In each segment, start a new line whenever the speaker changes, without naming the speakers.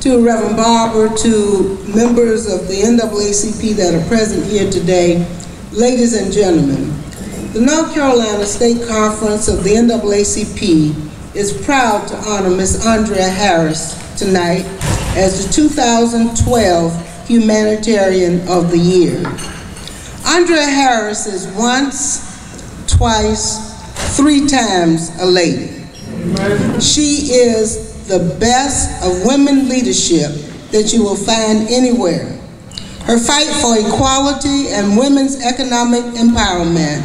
to Reverend Barber, to members of the NAACP that are present here today, ladies and gentlemen, the North Carolina State Conference of the NAACP is proud to honor Ms. Andrea Harris tonight as the 2012 Humanitarian of the Year. Andrea Harris is once, twice, 3 times a lady. She is the best of women leadership that you will find anywhere. Her fight for equality and women's economic empowerment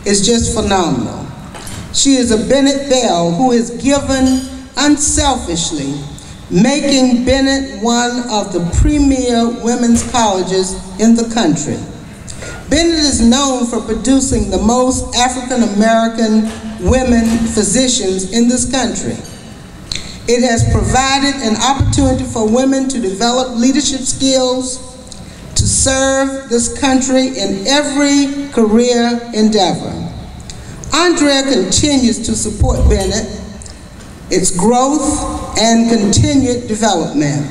is just phenomenal. She is a Bennett Belle who is given unselfishly, making Bennett one of the premier women's colleges in the country. Bennett is known for producing the most African American women physicians in this country. It has provided an opportunity for women to develop leadership skills, to serve this country in every career endeavor. Andrea continues to support Bennett, its growth and continued development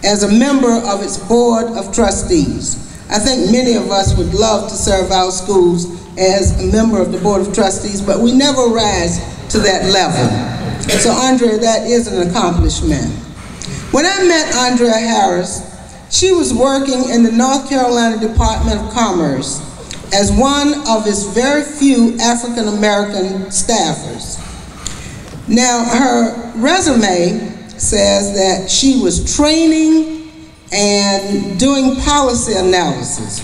as a member of its board of trustees. I think many of us would love to serve our schools as a member of the board of trustees, but we never rise to that level. So Andrea, that is an accomplishment. When I met Andrea Harris, she was working in the North Carolina Department of Commerce as one of its very few African American staffers. Now, her resume says that she was training and doing policy analysis.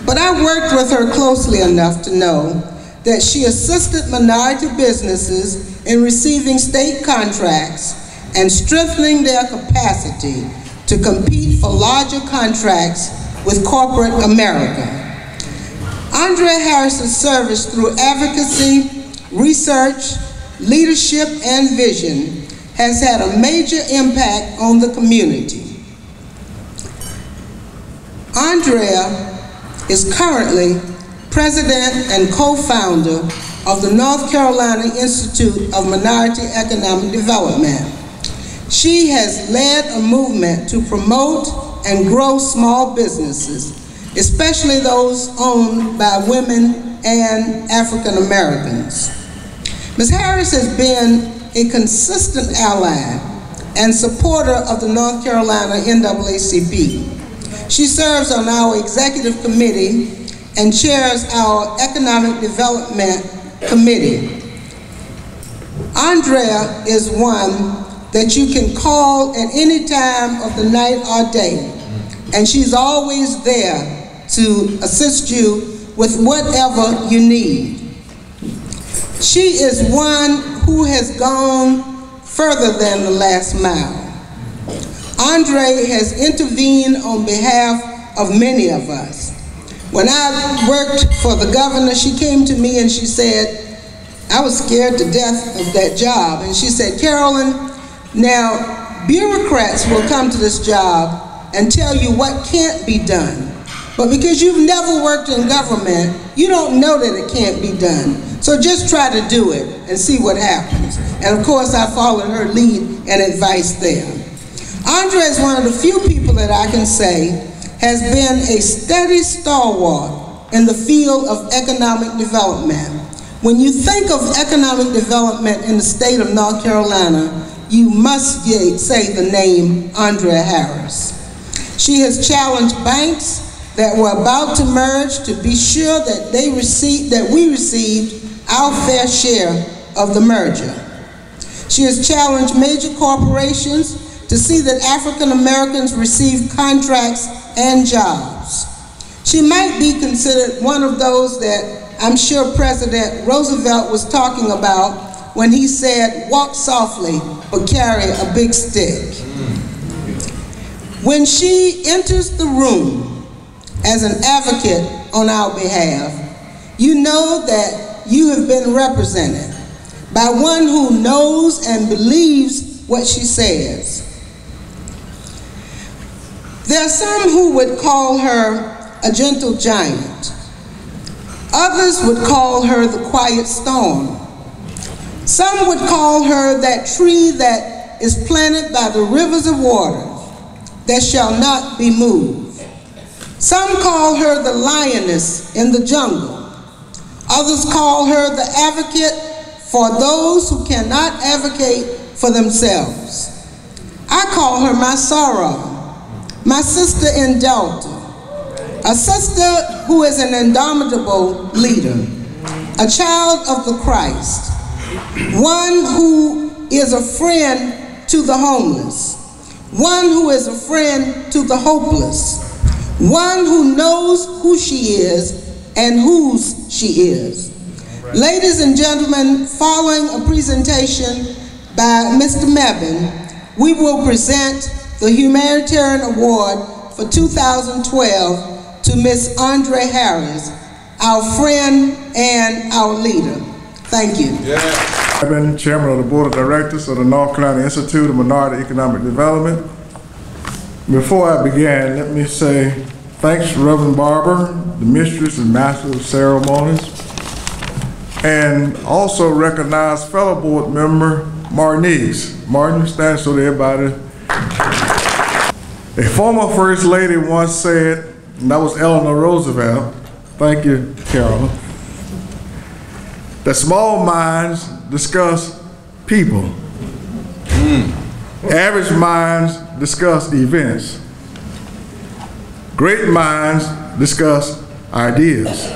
But I worked with her closely enough to know that she assisted minority businesses in receiving state contracts and strengthening their capacity to compete for larger contracts with corporate America. Andrea Harris's service through advocacy, research, leadership, and vision has had a major impact on the community. Andrea is currently president and co-founder of the North Carolina Institute of Minority Economic Development. She has led a movement to promote and grow small businesses, especially those owned by women and African Americans. Ms. Harris has been a consistent ally and supporter of the North Carolina NAACP. She serves on our executive committee and chairs our Economic Development Committee. Andrea is one that you can call at any time of the night or day, and she's always there to assist you with whatever you need. She is one who has gone further than the last mile. Andrea has intervened on behalf of many of us. When I worked for the governor, she came to me and she said, I was scared to death of that job. And she said, Carolyn, now bureaucrats will come to this job and tell you what can't be done. But because you've never worked in government, you don't know that it can't be done. So just try to do it and see what happens. And of course, I followed her lead and advice there. Andrea is one of the few people that I can say has been a steady stalwart in the field of economic development. When you think of economic development in the state of North Carolina, you must say the name Andrea Harris. She has challenged banks that were about to merge to be sure that we received our fair share of the merger. She has challenged major corporations to see that African Americans receive contracts and jobs. She might be considered one of those that I'm sure President Roosevelt was talking about when he said, walk softly, but carry a big stick. When she enters the room as an advocate on our behalf, you know that you have been represented by one who knows and believes what she says. There are some who would call her a gentle giant. Others would call her the quiet storm. Some would call her that tree that is planted by the rivers of water that shall not be moved. Some call her the lioness in the jungle. Others call her the advocate for those who cannot advocate for themselves. I call her my sorrow, my sister in Delta, a sister who is an indomitable leader, a child of the Christ, one who is a friend to the homeless, one who is a friend to the hopeless, one who knows who she is and whose she is. Ladies and gentlemen, following a presentation by Mr. Mebane, we will present the Humanitarian Award for 2012 to Ms. Andrea Harris, our friend and our leader. Thank you.
I've been chairman of the board of directors of the North Carolina Institute of Minority Economic Development. Before I begin, let me say thanks to Reverend Barber, the mistress and master of ceremonies, and also recognize fellow board member Marnice. Martin, stand so that everybody. A former first lady once said, and that was Eleanor Roosevelt, thank you, Carolyn, that small minds discuss people. Average minds discuss events. Great minds discuss ideas.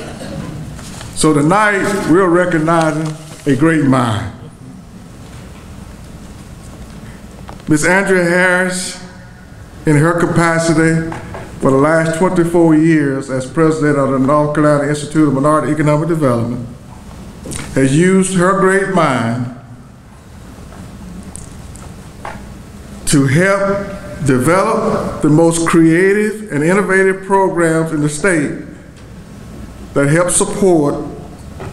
So tonight, we're recognizing a great mind. Ms. Andrea Harris, in her capacity for the last 24 years as president of the North Carolina Institute of Minority Economic Development, has used her great mind to help develop the most creative and innovative programs in the state that help support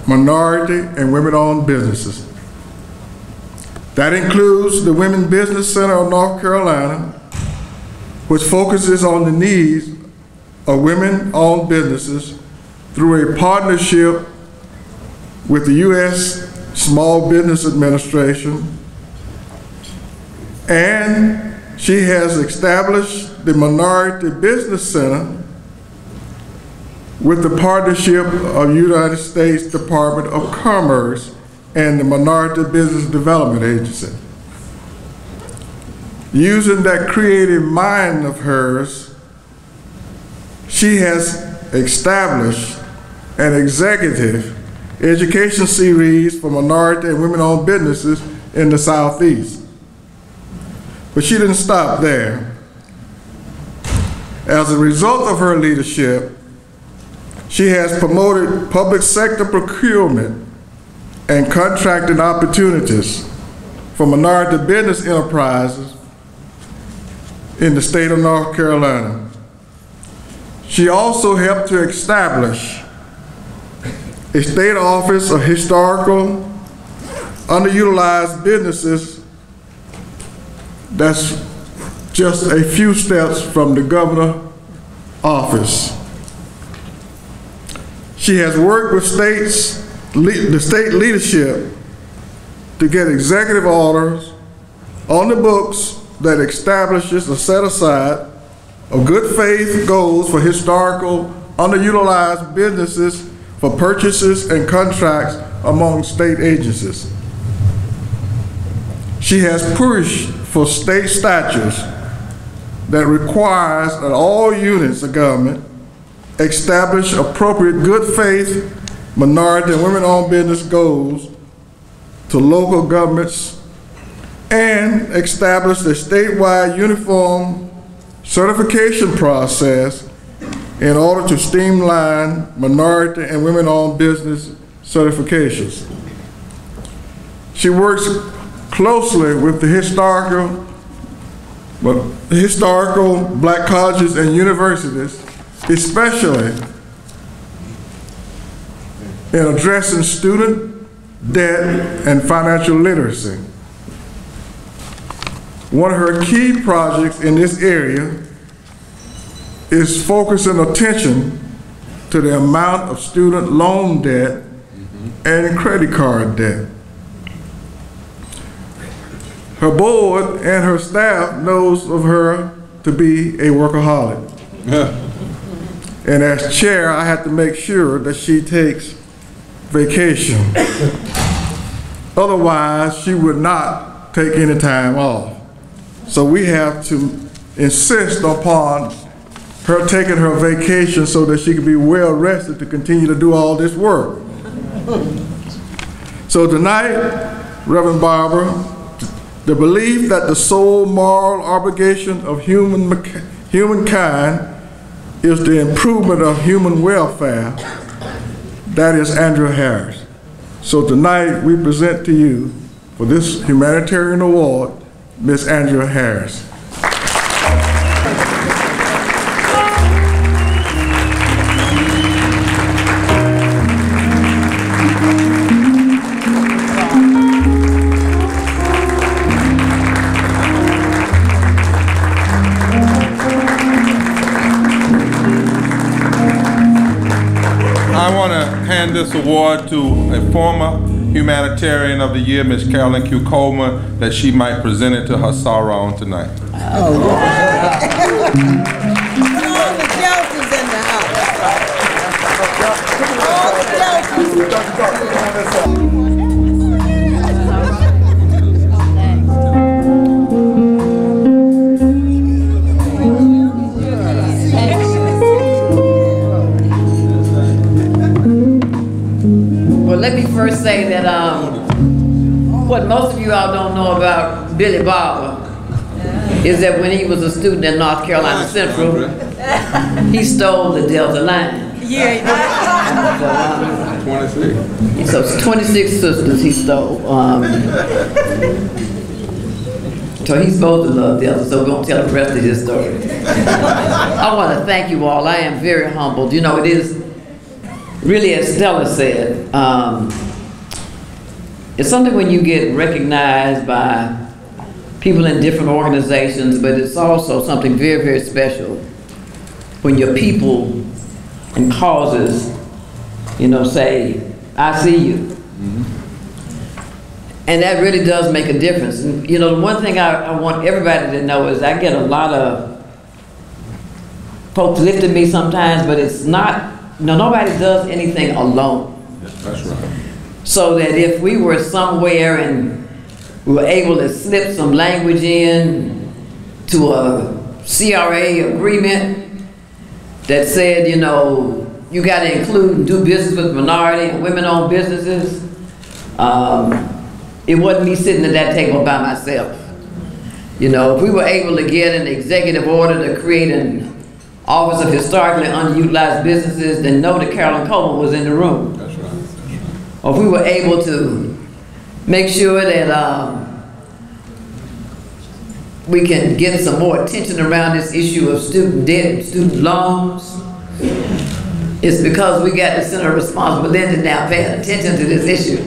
minority and women-owned businesses. That includes the Women Business Center of North Carolina, which focuses on the needs of women-owned businesses through a partnership with the U.S. Small Business Administration. And she has established the Minority Business Center with the partnership of United States Department of Commerce and the Minority Business Development Agency. Using that creative mind of hers, she has established an executive education series for minority and women-owned businesses in the Southeast. But she didn't stop there. As a result of her leadership, she has promoted public sector procurement and contracting opportunities for minority business enterprises in the state of North Carolina. She also helped to establish a state office of historical underutilized businesses that's just a few steps from the governor's office. She has worked with the state leadership to get executive orders on the books that establishes a set aside of good faith goals for historical underutilized businesses for purchases and contracts among state agencies. She has pushed for state statutes that requires that all units of government establish appropriate good faith minority and women-owned business goals to local governments and establish a statewide uniform certification process in order to streamline minority and women-owned business certifications. She works closely with the historical black colleges and universities, especially in addressing student debt and financial literacy. One of her key projects in this area is focusing attention to the amount of student loan debt and credit card debt. Her board and her staff knows of her to be a workaholic. And as chair, I have to make sure that she takes vacation. Otherwise, she would not take any time off. So we have to insist upon her taking her vacation so that she can be well rested to continue to do all this work. So tonight, Reverend Barbara, the belief that the sole moral obligation of humankind is the improvement of human welfare, that is Andrea Harris. So tonight we present to you, for this humanitarian award, Miss Andrea Harris.
I want to hand this award to a former Humanitarian of the Year, Ms. Carolyn Q. Coleman, that she might present it to her sorrow on tonight.
Oh, wow. All the Jelsons in the house. All the Jelsons.
Well, let me first say that what most of you all don't know about Billy Barber is that when he was a student at North Carolina Central, he stole the Delta line.
Yeah.
26.
So it's 26 sisters he stole. So he's supposed to love Delta, so we won't tell the rest of his story. I want to thank you all. I am very humbled. You know, it is really, as Stella said, it's something when you get recognized by people in different organizations, but it's also something very, very special when your people and causes, you know, say, I see you. And that really does make a difference. And, you know, the one thing I want everybody to know is I get a lot of folks lifting me sometimes, but it's not, no, nobody does anything alone.
That's right.
So that if we were somewhere and we were able to slip some language in to a CRA agreement that said, you know, you got to include and do business with minority and women-owned businesses, it wasn't me sitting at that table by myself. You know, if we were able to get an executive order to create an Office of Historically Underutilized Businesses, then know that Carolyn Coleman was in the room.
That's right.
Or if we were able to make sure that we can get some more attention around this issue of student debt and student loans, it's because we got the Center of Responsible Lending now paying attention to this issue.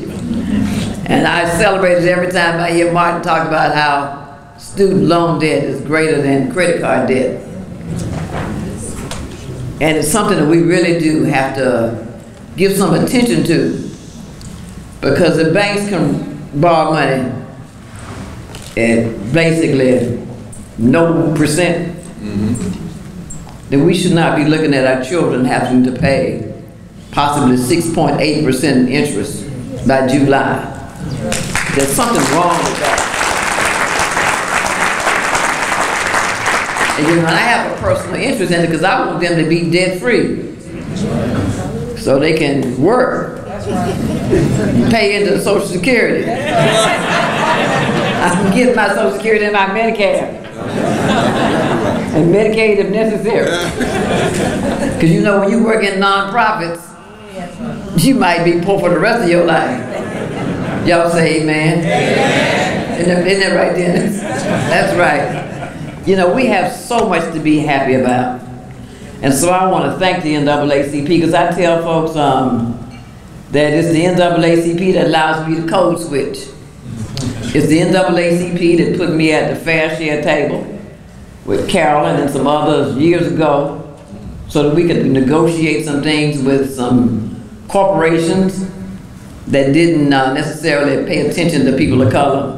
And I celebrate it every time I hear Martin talk about how student loan debt is greater than credit card debt. And it's something that we really do have to give some attention to, because the banks can borrow money at basically no percent, then we should not be looking at our children having to pay possibly 6.8% interest by July. There's something wrong with that. And you know, I have a personal interest in it because I want them to be debt free. So they can work, pay into Social Security. I can get my Social Security and my Medicare. And Medicaid if necessary. Because you know, when you work in nonprofits, you might be poor for the rest of your life. Y'all say amen? Amen. Isn't that right, Dennis? That's right. You know, we have so much to be happy about. And so I want to thank the NAACP, because I tell folks that it's the NAACP that allows me to code switch. It's the NAACP that put me at the fair share table with Carolyn and some others years ago so that we could negotiate some things with some corporations that didn't necessarily pay attention to people of color.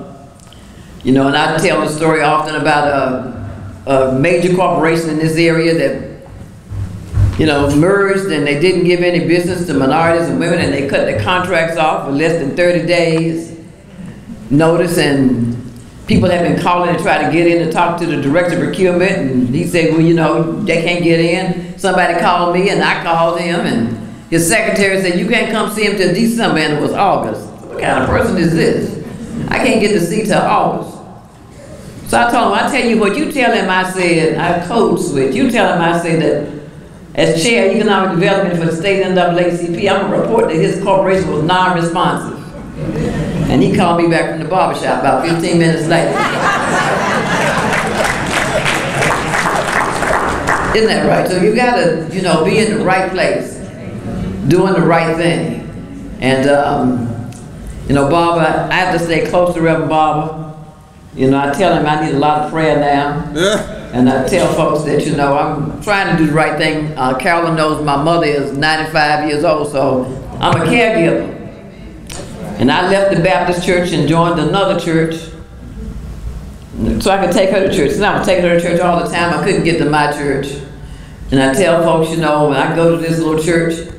You know, and I tell the story often about a major corporation in this area that, you know, merged and they didn't give any business to minorities and women, and they cut their contracts off for less than 30 days notice, and people have been calling to try to get in to talk to the director of procurement, and he said, well, you know, they can't get in. Somebody called me and I called him, and his secretary said, you can't come see him till December, and it was August. What kind of person is this? I can't get to see till August. So I told him, I tell you what, you tell him I said, I code switch, you tell him I said that as chair of economic development for the state NAACP, I'm gonna report that his corporation was non-responsive. And he called me back from the barbershop about 15 minutes later. Isn't that right? So you gotta, you know, be in the right place, doing the right thing. And, you know, Barbara, I have to stay close to Reverend Barbara. You know, I tell him I need a lot of prayer now. Yeah. And I tell folks that, you know, I'm trying to do the right thing. Carolyn knows my mother is 95 years old, so I'm a caregiver. And I left the Baptist church and joined another church so I could take her to church. And I would take her to church all the time. I couldn't get to my church. And I tell folks, you know, when I go to this little church,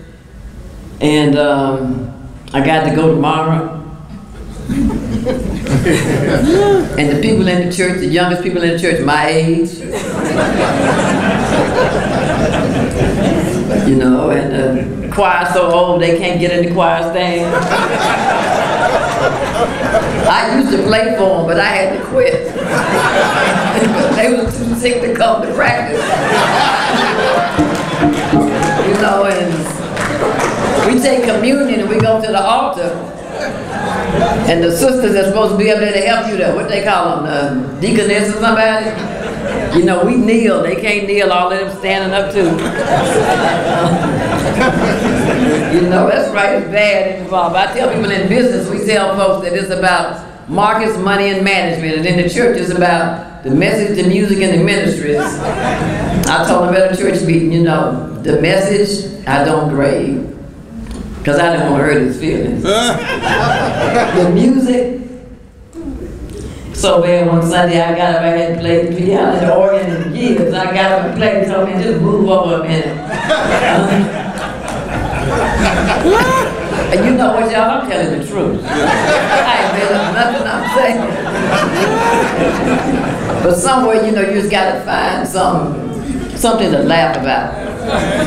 and I got to go tomorrow, and the people in the church, the youngest people in the church, my age, you know, and the choir so old they can't get in the choir stand. I used to play for them, but I had to quit. They were too sick to come to practice. You know, and we take communion and we go to the altar. And the sisters are supposed to be up there to help you there. What they call them, the deaconess or somebody? You know, we kneel. They can't kneel, all of them standing up too. You know, that's right, it's bad involved. I tell people in business, we tell folks that it's about markets, money, and management. And in the church, it's about the message, the music, and the ministries. I told them at a church meeting, you know, the message, I don't grade. Because I didn't want to hurt his feelings. The music, so bad one Sunday I got up, I hadn't played the piano and the organ in years. I got up and played and told me, just move over a minute. And you know what, y'all, I'm telling the truth. I ain't made up nothing I'm saying. But somewhere, you know, you just got to find something to laugh about.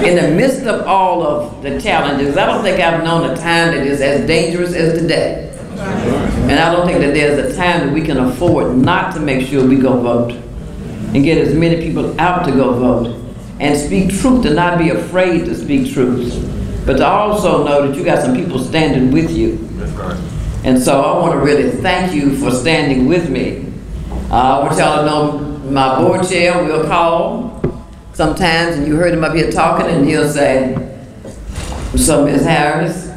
In the midst of all of the challenges, I don't think I've known a time that is as dangerous as today. And I don't think that there's a time that we can afford not to make sure we go vote and get as many people out to go vote and speak truth, to not be afraid to speak truth, but to also know that you got some people standing with you. And so I want to really thank you for standing with me. I want y'all to know my board chair will call sometimes, and you heard him up here talking, and he'll say, so Ms. Harris,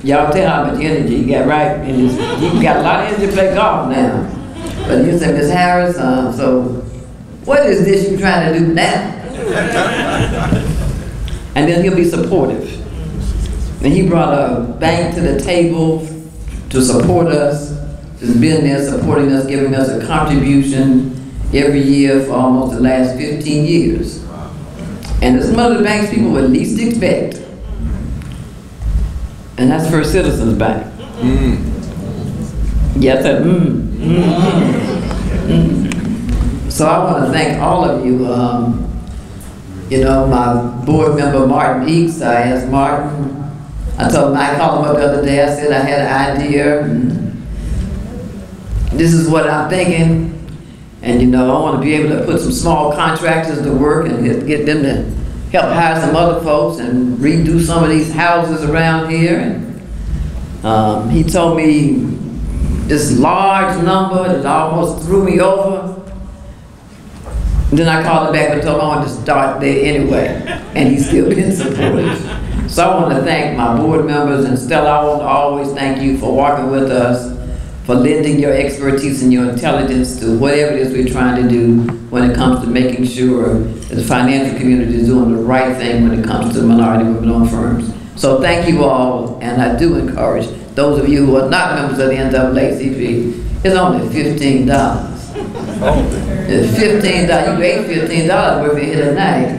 y'all tell how much energy you got, right? And you got a lot of energy to play golf now. But he'll say, Ms. Harris, so what is this you're trying to do now? And then he'll be supportive. And he brought a bank to the table to support us, just been there supporting us, giving us a contribution every year for almost the last 15 years. And it's one of the banks people would least expect. And that's First Citizens Bank. Yes, So I want to thank all of you. You know, my board member, Martin Eakes, I asked Martin, I told him, I called him up the other day, I said I had an idea, and this is what I'm thinking. And you know, I want to be able to put some small contractors to work and get them to help hire some other folks and redo some of these houses around here. And he told me this large number that almost threw me over. And then I called him back and told him I wanted to start there anyway. And he's still been supportive. So I want to thank my board members, and Stella, I want to always thank you for working with us, for lending your expertise and your intelligence to whatever it is we're trying to do when it comes to making sure that the financial community is doing the right thing when it comes to minority women-owned firms. So thank you all, and I do encourage those of you who are not members of the NAACP, it's only $15. It's $15. You ate $15 worth of it tonight.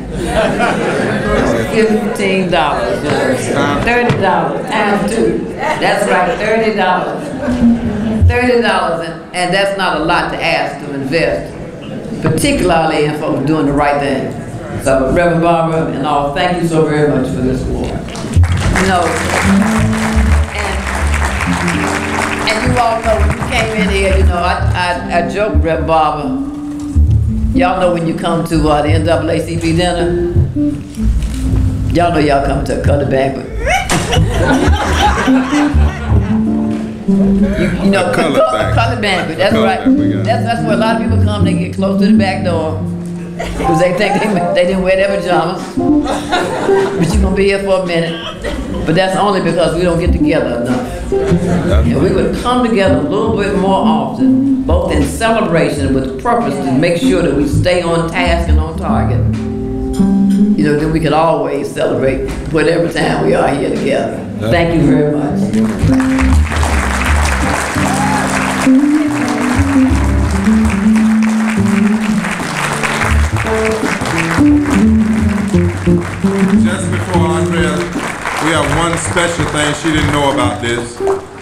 $15. $30 times 2. That's right, $30. $30, and that's not a lot to ask to invest, particularly in folks doing the right thing. So, Reverend Barbara and all, thank you so very much for this award. You know, and you all know when you came in here, you know, I joked, Reverend Barbara. Y'all know when you come to the NAACP dinner, y'all know y'all come to a colored banquet. You know, a colored banquet, that's right. That's where a lot of people come, they get close to the back door. Because they think they didn't wear their pajamas. But you're going to be here for a minute. But that's only because we don't get together enough. And we would come together a little bit more often, both in celebration with purpose to make sure that we stay on task and on target. You know, then we could always celebrate whatever time we are here together. Thank you very much.
Just before Andrea, we have one special thing. She didn't know about this,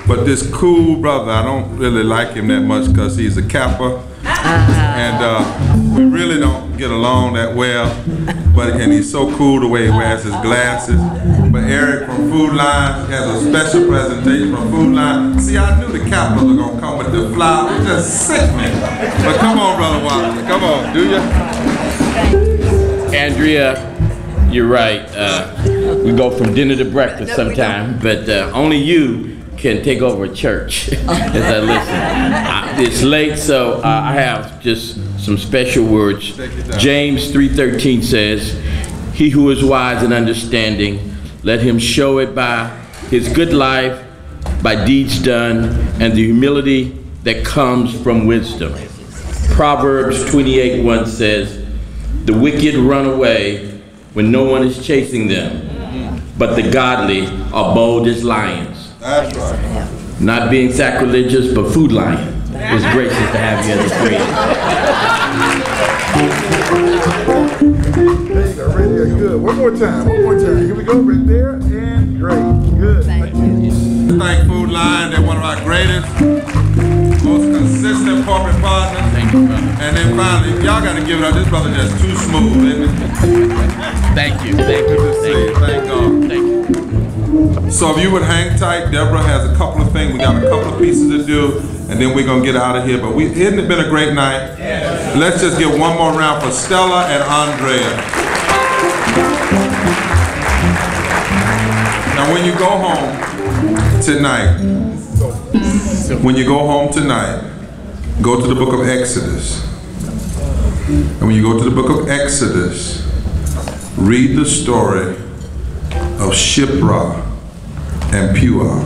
but this cool brother, I don't really like him that much because he's a Kappa, and we really don't get along that well, and he's so cool the way he wears his glasses. But Eric from Food Line has a special presentation from Food Line. See, I knew the Kappas were going to come with the flower. It just sick me. But come on, Brother Walker. Come on, do you?
Andrea, you're right. We go from dinner to breakfast sometime, but only you can take over a church as I listen. It's late, so I have just some special words. James 3:13 says, "He who is wise and understanding, let him show it by his good life, by deeds done, and the humility that comes from wisdom." Proverbs 28:1 says, "The wicked run away when no one is chasing them, but the godly are bold as lions."
That's right.
Not being sacrilegious, but Food Lion is gracious to have you as a friend.
There you go, right there, good. One more time. Here we go, right there, and great, good.
Thank you.
Thank Food Line, they're one of our greatest, most consistent corporate partners.
Thank you, brother.
And then finally, y'all got to give it up. This brother just too smooth, isn't it?
Thank you.
Good to see you. Thank God.
Thank you.
So if you would hang tight, Deborah has a couple of things. We got a couple of pieces to do, and then we're going to get out of here. But hasn't it been a great night? Yeah. Let's just get one more round for Stella and Andrea. Now when you go home tonight, go to the book of Exodus. And when you go to the book of Exodus, read the story of Shiphrah and Puah.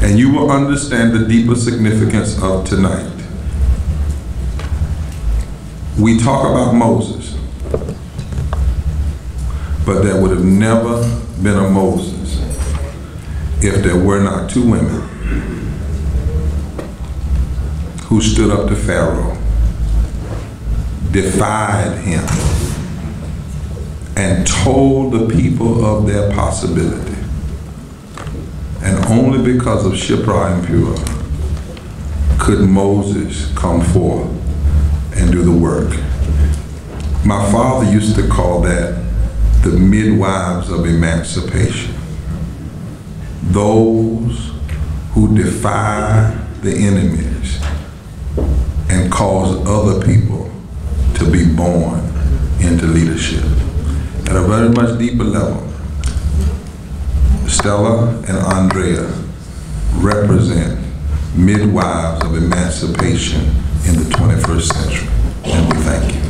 And you will understand the deeper significance of tonight. We talk about Moses, but there would have never been a Moses if there were not two women who stood up to Pharaoh, defied him, and told the people of their possibility. And only because of Shiphrah and Puah could Moses come forth and do the work. My father used to call that the midwives of emancipation. Those who defy the enemies and cause other people to be born into leadership. At a very much deeper level, Stella and Andrea represent midwives of emancipation in the 21st century, and we thank you.